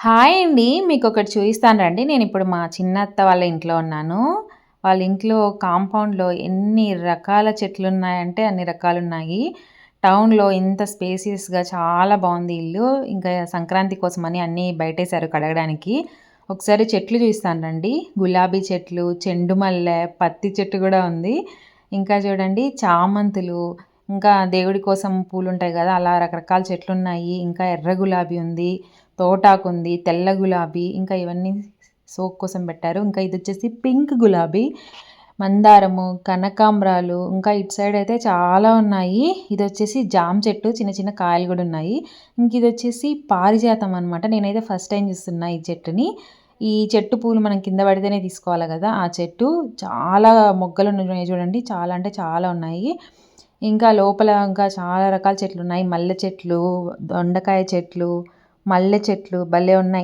Hi అండి. మీకొకటి చూయిస్తాను రండి. నేనిప్పుడు మా చిన్నత్త వాళ్ళ ఇంట్లో ఉన్నాను. వాళ్ళ ఇంట్లో కాంపౌండ్‌లో ఎన్ని రకాల చెట్లున్నాయంటే అన్ని రకాలున్నాయి. టౌన్‌లో ఇంత స్పేసియస్‌గా చాలా బావుంది ఇల్లు. ఇంకా సంక్రాంతి కోసమని అన్నీ బయటేశారు కడగడానికి. ఒకసారి చెట్లు చూయిస్తాను రండి. గులాబీ చెట్లు, చెండు మల్లె, పత్తి చెట్టు గూడా ఉంది. ఇంకా చూడండి చామంతులు, ఇంకా దేవుడి కోసం పూలుంటాయి గదా! అలా రకరకాల చెట్లున్నాయి. ఇంకా ఎర్ర గులాబీ ఉంది. తోటాకుంది, తెల్ల గులాబీ, ఇంకా ఇవన్నీ సోక్ కోసం పెట్టారు. ఇంకా ఇదొచ్చేసి పింక్ గులాబీ, మందారము, కనకాంబరాలు, ఇంకా ఇటు సైడ్ అయితే చాలా ఉన్నాయి. ఇదొచ్చేసి జామ చెట్టు, చిన్న చిన్న కాయలు గూడా ఉన్నాయి. ఇంక ఇదొచ్చేసి పారిజాతం అనమాట. నేనైతే ఫస్ట్ టైమ్ చూస్తున్నా ఈ చెట్టుని. ఈ చెట్టు పూలు మనం కింద పడితేనే తీసుకోవాలి గదా! ఆ చెట్టు చాలా మొగ్గలున్నాయి చూడండి. చాలా అంటే చాలా ఉన్నాయి. ఇంకా లోపల ఇంకా చాలా రకాల చెట్లున్నాయి. మల్లె చెట్లు, దొండకాయ చెట్లు, మల్లె చెట్లు భలే ఉన్నాయి.